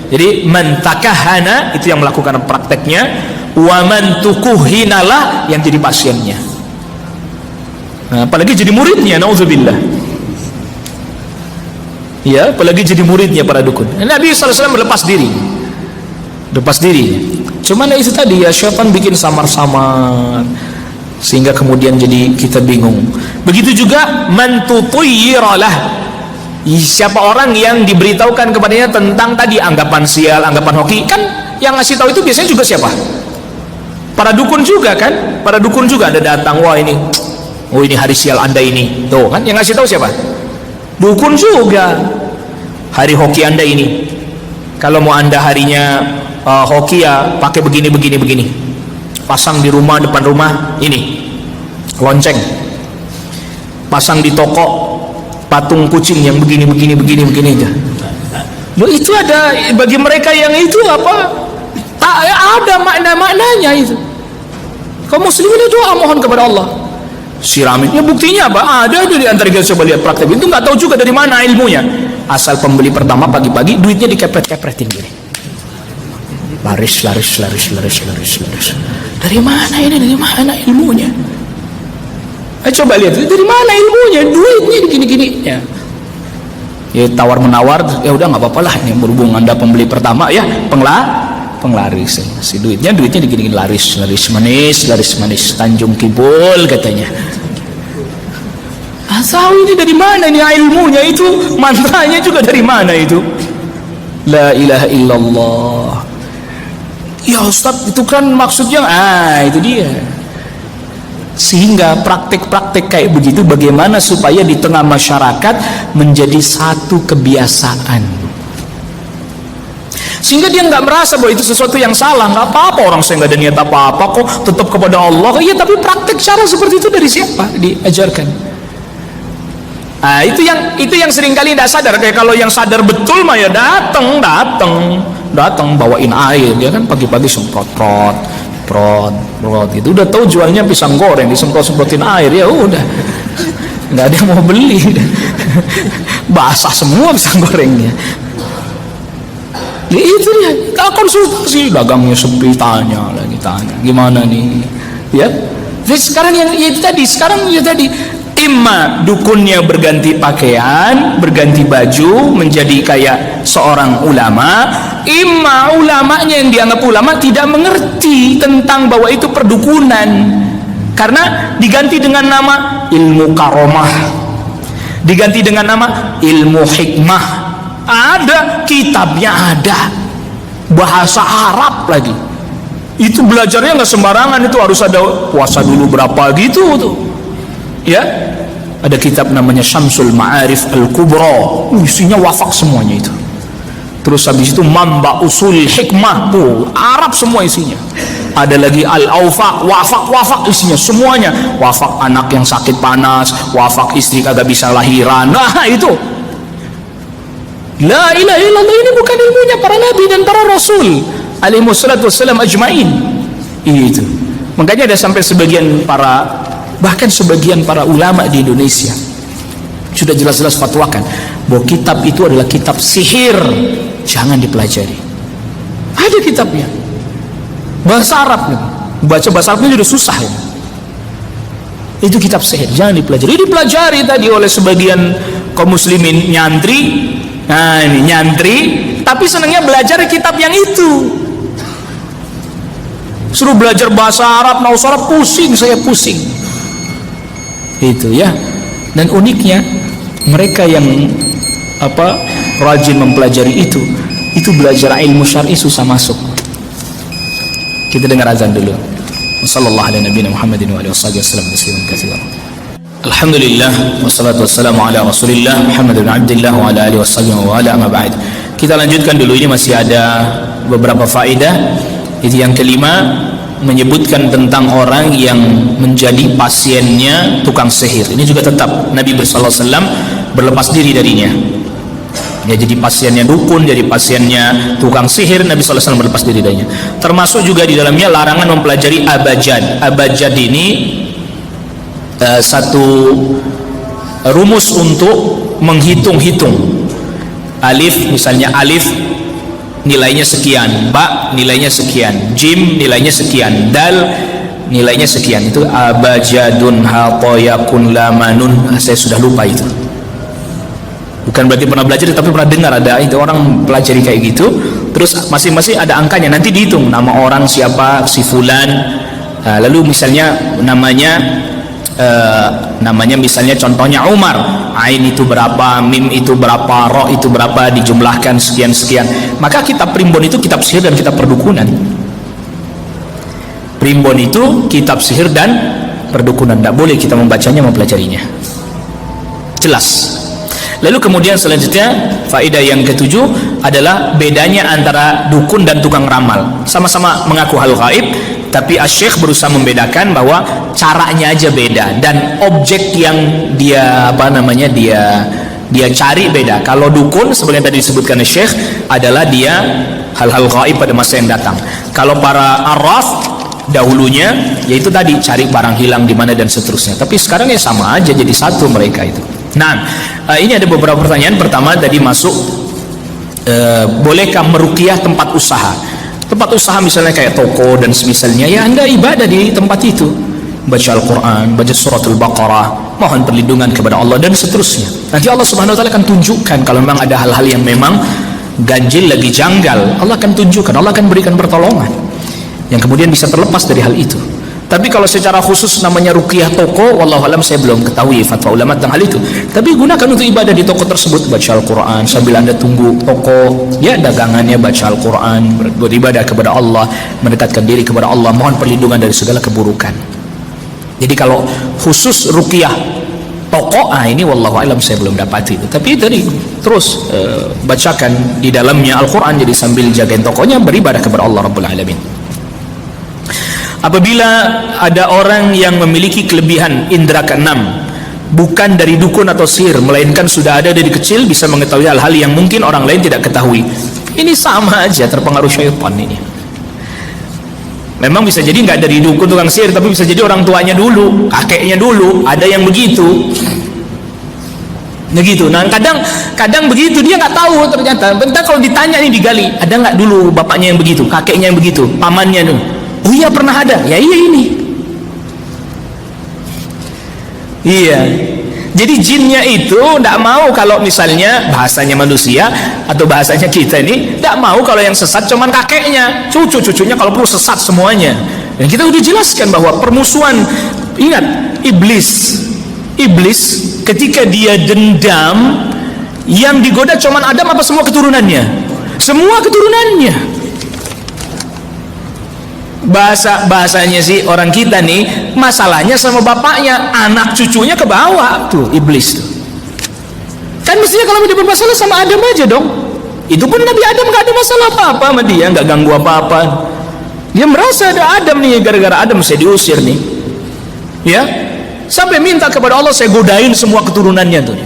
Jadi man takahana itu yang melakukan prakteknya, wa man tukuhinalah yang jadi pasiennya. Nah, apalagi jadi muridnya, naudzubillah. Ya, apalagi jadi muridnya para dukun. Nabi SAW berlepas diri. Lepas diri. Cuman itu tadi ya, syaitan bikin samar-samar sehingga kemudian jadi kita bingung. Begitu juga man tutuyiralah. Siapa orang yang diberitahukan kepadanya tentang tadi anggapan sial, anggapan hoki. Kan yang ngasih tahu itu biasanya juga siapa? Para dukun juga kan? Para dukun juga ada datang, wah ini hari sial Anda ini. Tuh kan yang ngasih tahu siapa? Dukun juga. Hari hoki Anda ini, kalau mau Anda harinya hoki ya pakai begini. Pasang di rumah, depan rumah ini lonceng. Pasang di toko patung kucing yang begini aja. Loh, itu ada bagi mereka yang itu apa? Tak ada maknanya itu. Kaum muslimin doa mohon kepada Allah. Siramin. Ya buktinya apa? Ada di antara kita coba lihat praktek itu, nggak tahu juga dari mana ilmunya. Asal pembeli pertama pagi-pagi duitnya dikepret-kepretin gini. Laris. Dari mana ini? Dari mana ilmunya? Coba lihat dari mana ilmunya? Duitnya gini-gini. Ya tawar menawar. Ya udah nggak apa-apa lah. Ini berhubung Anda pembeli pertama ya penglaris. Si duitnya digini-gini laris manis Tanjung Kibul katanya. Tahu ini dari mana ini ilmunya itu, mantranya juga dari mana itu? La ilaha illallah. Ya Ustaz, itu kan maksudnya itu dia. Sehingga praktek-praktek kayak begitu bagaimana supaya di tengah masyarakat menjadi satu kebiasaan. Sehingga dia nggak merasa bahwa itu sesuatu yang salah. Nggak apa-apa, orang saya nggak ada niat apa-apa kok, tetap kepada Allah. Iya, tapi praktek cara seperti itu dari siapa diajarkan? Itu yang seringkali tidak sadar. Kayak kalau yang sadar betul mah ya datang bawain air, dia kan pagi-pagi semprot itu udah tahu jualnya pisang goreng, disemprot-semprotin air, ya udah nggak ada yang mau beli. Basah semua pisang gorengnya. Ya, itu dia. Kalau konsultasi dagangnya sepi, tanya gimana nih, ya. Jadi sekarang yang itu tadi, imma dukunnya berganti pakaian, berganti baju, menjadi kayak seorang ulama, imma ulamanya yang dianggap ulama tidak mengerti tentang bahwa itu perdukunan, karena diganti dengan nama ilmu karomah, diganti dengan nama ilmu hikmah. Ada kitabnya, ada bahasa Arab lagi. Itu belajarnya nggak sembarangan, itu harus ada puasa dulu berapa gitu tuh, ya. Ada kitab namanya Syamsul Ma'arif Al-Kubra, isinya wafak semuanya itu. Terus habis itu Mamba Usul Hikmah, tuh Arab semua isinya. Ada lagi Al-Awfaq, wafak isinya semuanya. Wafak anak yang sakit panas, wafak istri kagak bisa lahiran. Nah itu La ilaha illallah, ini bukan ilmunya para nabi dan para rasul alaihi wassalatu wassalam ajmain. Itu makanya ada sampai bahkan sebagian para ulama di Indonesia sudah jelas-jelas fatwakan bahwa kitab itu adalah kitab sihir, jangan dipelajari. Ada kitabnya bahasa Arab, baca bahasa Arabnya sudah susah ya. Itu kitab sihir, jangan dipelajari. Dipelajari tadi oleh sebagian kaum muslimin nyantri. Nah ini nyantri, tapi senangnya belajar kitab yang itu. Suruh belajar bahasa Arab, naus Arab, saya pusing. Itu ya. Dan uniknya mereka yang rajin mempelajari itu belajar ilmu syar'i susah masuk. Kita dengar azan dulu. Wassallallahu ala nabiyina Muhammadin wa alihi wasallam tasliman katsiran. Alhamdulillah wassalatu wassalamu ala Rasulillah Muhammad bin Abdullah wa ala alihi wasallam wa ala amma ba'd. Kita lanjutkan dulu, ini masih ada beberapa faedah. Itu yang kelima, menyebutkan tentang orang yang menjadi pasiennya tukang sihir. Ini juga tetap Nabi sallallahu alaihi wasallam berlepas diri darinya. Ya, jadi pasiennya dukun, jadi pasiennya tukang sihir, Nabi sallallahu alaihi wasallam berlepas diri darinya. Termasuk juga di dalamnya larangan mempelajari abajad. Abajad ini satu rumus untuk menghitung-hitung. Alif, misalnya alif nilainya sekian, ba nilainya sekian, jim nilainya sekian, dal nilainya sekian. Itu abajadun haqayakun lamanun. Saya sudah lupa itu. Bukan berarti pernah belajar, tapi pernah dengar ada itu orang pelajari kayak gitu. Terus masing-masing ada angkanya, nanti dihitung nama orang siapa, si fulan. Lalu misalnya namanya misalnya contohnya Umar, ain itu berapa, mim itu berapa, ro itu berapa, dijumlahkan sekian. Maka kitab primbon itu kitab sihir dan kitab perdukunan. Primbon itu kitab sihir dan perdukunan, tidak boleh kita membacanya, mempelajarinya. Jelas. Lalu kemudian selanjutnya faedah yang ketujuh adalah bedanya antara dukun dan tukang ramal. Sama-sama mengaku hal gaib, tapi Asy-Syaikh berusaha membedakan bahwa caranya aja beda dan objek yang dia dia cari beda. Kalau dukun seperti yang tadi disebutkan Syekh adalah dia hal-hal gaib pada masa yang datang. Kalau para arraf dahulunya yaitu tadi cari barang hilang di mana dan seterusnya. Tapi sekarang ya sama aja, jadi satu mereka itu. Nah, ini ada beberapa pertanyaan. Pertama tadi masuk bolehkah meruqyah tempat usaha? Tempat usaha misalnya kayak toko dan semisalnya, ya Anda ibadah di tempat itu, baca Al-Quran, baca suratul Baqarah, mohon perlindungan kepada Allah dan seterusnya. Nanti Allah Subhanahu wa taala akan tunjukkan kalau memang ada hal-hal yang memang ganjil lagi janggal, Allah akan tunjukkan, Allah akan berikan pertolongan yang kemudian bisa terlepas dari hal itu. Tapi kalau secara khusus namanya ruqyah toko, wallahu alam, saya belum ketahui fatwa ulama tentang hal itu. Tapi gunakan untuk ibadah di toko tersebut, baca Al-Quran sambil Anda tunggu toko, ya dagangannya baca Al-Quran, beribadah kepada Allah, mendekatkan diri kepada Allah, mohon perlindungan dari segala keburukan. Jadi kalau khusus ruqyah toko, ini wallahu alam saya belum dapat itu. Tapi tadi terus bacakan di dalamnya Al-Quran, jadi sambil jagain tokonya beribadah kepada Allah Rabbul Alamin. Apabila ada orang yang memiliki kelebihan indera keenam, bukan dari dukun atau sihir, melainkan sudah ada dari kecil, bisa mengetahui hal-hal yang mungkin orang lain tidak ketahui, ini sama aja terpengaruh syaitan ini. Memang bisa jadi nggak dari dukun tukang sihir, tapi bisa jadi orang tuanya dulu, kakeknya dulu, ada yang begitu. Begitu. Nah kadang begitu, dia nggak tahu ternyata. Bentar kalau ditanya nih digali, ada nggak dulu bapaknya yang begitu, kakeknya yang begitu, pamannya tuh? Oh iya pernah ada. Ya iya ini. Iya. Jadi jinnya itu tidak mau kalau misalnya bahasanya manusia atau bahasanya kita ini tidak mau kalau yang sesat cuman kakeknya, cucunya kalau perlu sesat semuanya. Dan kita udah jelaskan bahwa permusuhan, ingat iblis ketika dia dendam, yang digoda cuman Adam apa semua keturunannya? Semua keturunannya. Bahasanya sih orang kita nih, masalahnya sama bapaknya, anak cucunya ke bawah tuh iblis tuh. Kan mestinya kalau dia bermasalah sama Adam aja dong. Itu pun Nabi Adam gak ada masalah apa-apa sama dia, gak ganggu apa-apa. Dia merasa ada Adam nih, gara-gara Adam saya diusir nih. Ya, sampai minta kepada Allah, saya godain semua keturunannya tuh.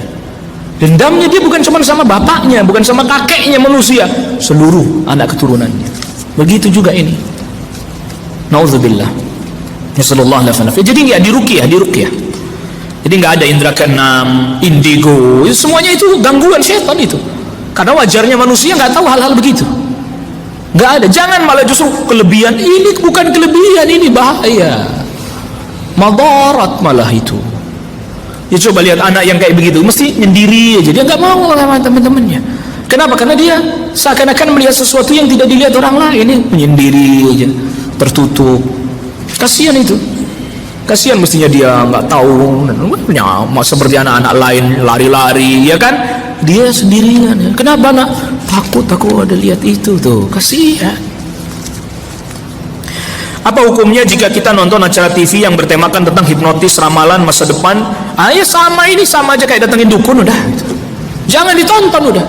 Dendamnya dia bukan cuma sama bapaknya, bukan sama kakeknya manusia, seluruh anak keturunannya. Begitu juga ini. Nauzubillah. Nasallallahu alaihi wasallam. Jadi nggak diruqyah. Jadi nggak ada indra keenam, indigo, semuanya itu gangguan setan itu. Karena wajarnya manusia nggak tahu hal-hal begitu. Nggak ada. Jangan malah justru kelebihan. Ini bukan kelebihan, ini bahaya. Madarat malah itu. Ya coba lihat anak yang kayak begitu, mesti nyendiri aja. Dia nggak mau sama teman-temannya. Kenapa? Karena dia seakan-akan melihat sesuatu yang tidak dilihat orang lain. Ini menyendiri aja, tertutup. Kasihan itu. Kasihan mestinya dia nggak tahu. Punya seperti anak-anak lain lari-lari, ya kan? Dia sendirian. Ya. Kenapa nak? Takut aku ada lihat itu tuh. Kasihan. Apa hukumnya jika kita nonton acara TV yang bertemakan tentang hipnotis, ramalan masa depan? Ya sama aja kayak datengin dukun udah. Jangan ditonton udah.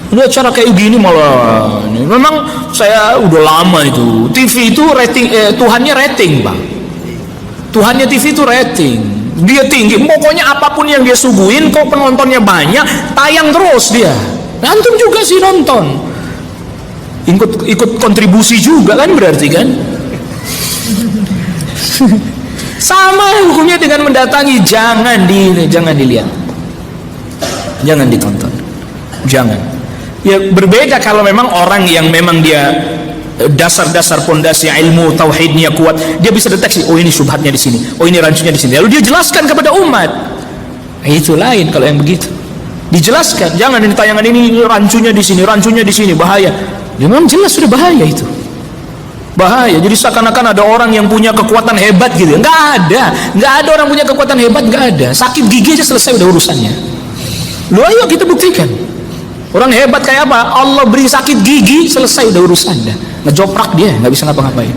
Udah acara kayak gini malah. Memang saya udah lama itu. TV itu rating, Tuhannya rating bang. Tuhannya TV itu rating. Dia tinggi. Pokoknya apapun yang dia suguhin, kok penontonnya banyak, tayang terus dia. Antum juga sih nonton. Ikut kontribusi juga kan berarti kan? Sama hukumnya dengan mendatangi. Jangan dilihat. Jangan ditonton. Jangan. Ya berbeda kalau memang orang yang memang dia dasar-dasar pondasi ilmu tauhidnya kuat, dia bisa deteksi, oh ini syubhatnya di sini, oh ini rancunya di sini, lalu dia jelaskan kepada umat. Itu lain kalau yang begitu. Dijelaskan, jangan ini tayangan ini rancunya di sini, bahaya. Ya memang jelas sudah bahaya itu. Bahaya. Jadi seakan-akan ada orang yang punya kekuatan hebat gitu. Enggak ada orang punya kekuatan hebat, enggak ada. Sakit gigi aja selesai udah urusannya. Lu ayo kita buktikan. Orang hebat kayak apa? Allah beri sakit gigi, selesai udah urusannya. Ngejoprak dia, nggak bisa ngapa-ngapain.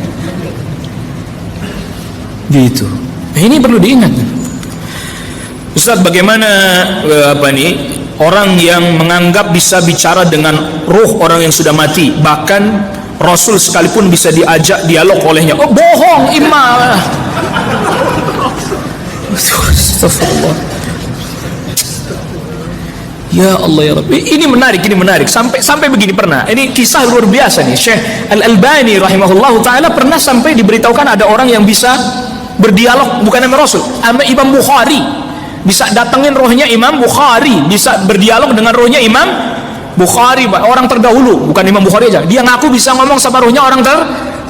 Gitu. Ini perlu diingat. Ustaz, bagaimana orang yang menganggap bisa bicara dengan ruh orang yang sudah mati, bahkan Rasul sekalipun bisa diajak dialog olehnya? Oh bohong, imam. Astagfirullah. Ya Allah ya Rabbi, ini menarik. Sampai begini pernah. Ini kisah luar biasa nih. Syekh Al-Albani rahimahullahu taala pernah sampai diberitahukan ada orang yang bisa berdialog bukan sama Rasul, sama Imam Bukhari. Bisa datengin rohnya Imam Bukhari, bisa berdialog dengan rohnya Imam Bukhari, orang terdahulu, bukan Imam Bukhari aja. Dia ngaku bisa ngomong sama rohnya orang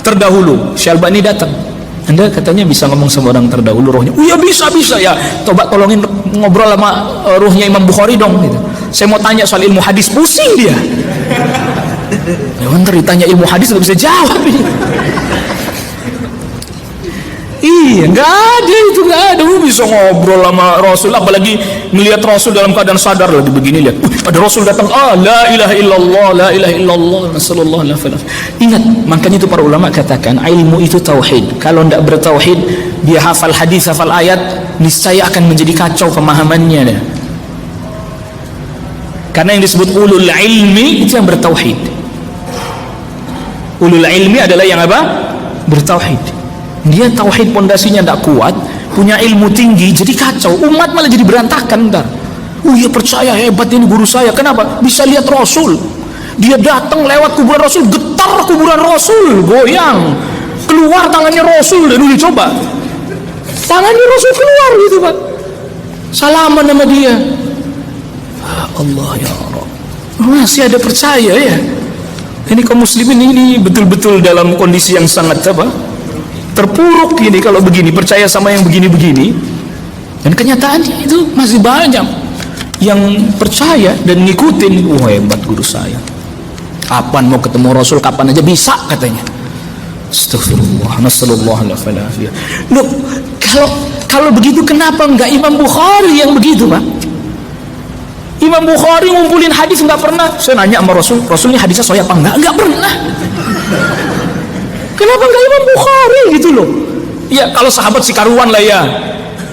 terdahulu. Syekh Al-Albani datang. Anda katanya bisa ngomong sama orang terdahulu rohnya. Oh ya bisa ya. Coba tolongin ngobrol sama rohnya Imam Bukhari dong gitu. Saya mau tanya soal ilmu hadis, pusing dia. Memang ditanya ilmu hadis nggak bisa jawab ini. Iya, nggak ada. Lu bisa ngobrol sama Rasul, apalagi melihat Rasul dalam keadaan sadar lagi begini, lihat. Ada Rasul datang, la ilaha illallah, nasallallahu alaihi wasallam. Ingat, makanya itu para ulama katakan ilmu itu tauhid. Kalau tidak bertauhid, dia hafal hadis, hafal ayat, niscaya akan menjadi kacau pemahamannya dah. Karena yang disebut ulul ilmi itu yang bertauhid. Ulul ilmi adalah yang apa? Bertauhid. Dia tauhid pondasinya tidak kuat, punya ilmu tinggi, jadi kacau. Umat malah jadi berantakan ntar. Oh iya percaya hebat ini guru saya. Kenapa? Bisa lihat Rasul. Dia datang lewat kuburan Rasul, getar kuburan Rasul, goyang. Keluar tangannya Rasul, dan dulu coba. Tangannya Rasul keluar gitu Pak. Salaman sama dia. Allah ya Allah, masih ada percaya ya. Ini kaum muslimin ini betul-betul dalam kondisi yang sangat terpuruk ini kalau begini, percaya sama yang begini-begini. Dan kenyataannya itu masih banyak yang percaya dan ngikutin. Wah, hebat guru saya, kapan mau ketemu Rasul, kapan aja bisa katanya. Astagfirullah, nasallallahu alaihi wasallam. Loh, kalau begitu kenapa enggak Imam Bukhari yang begitu, Pak? Imam Bukhari ngumpulin hadis enggak pernah. Saya nanya sama Rasul ini hadisnya sahih apa enggak? Enggak pernah. Kenapa enggak Imam Bukhari gitu loh? Ya kalau sahabat sih karuan lah ya.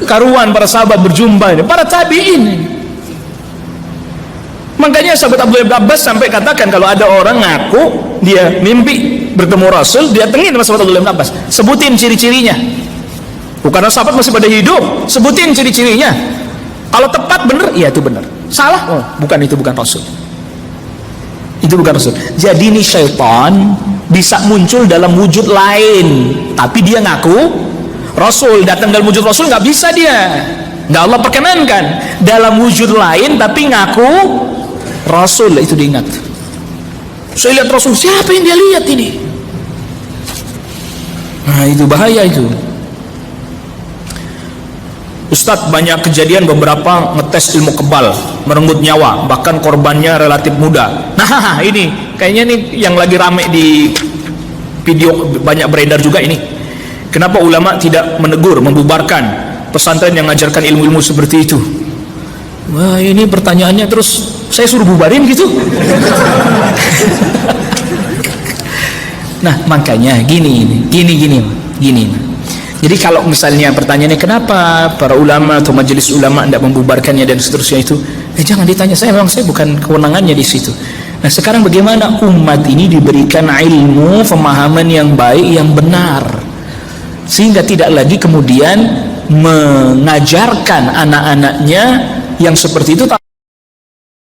Karuan para sahabat berjumpa ini, para tabi'in. Makanya sahabat Abdullah bin Abbas sampai katakan kalau ada orang ngaku dia mimpi bertemu Rasul, dia tengin sama sahabat Abdullah bin Abbas, sebutin ciri-cirinya. Bukan sahabat masih pada hidup, sebutin ciri-cirinya. Kalau tepat benar, iya itu benar. Salah, oh bukan, itu bukan Rasul. Itu bukan Rasul. Jadi ini syaitan bisa muncul dalam wujud lain, tapi dia ngaku Rasul. Datang dalam wujud Rasul nggak bisa dia, nggak Allah perkenankan. Dalam wujud lain tapi ngaku Rasul, itu diingat. Saya lihat Rasul, siapa yang dia lihat ini? Nah itu bahaya itu. Ustadz, banyak kejadian beberapa ngetes ilmu kebal, merenggut nyawa, bahkan korbannya relatif muda. Nah ini kayaknya nih yang lagi rame di video, banyak beredar juga ini. Kenapa ulama tidak menegur, membubarkan pesantren yang mengajarkan ilmu-ilmu seperti itu? Wah ini pertanyaannya, terus saya suruh bubarin gitu. Nah makanya gini. Jadi kalau misalnya pertanyaannya kenapa para ulama atau majelis ulama tidak membubarkannya dan seterusnya itu, jangan ditanya saya, memang saya bukan kewenangannya di situ. Nah sekarang bagaimana umat ini diberikan ilmu, pemahaman yang baik, yang benar, sehingga tidak lagi kemudian mengajarkan anak-anaknya yang seperti itu.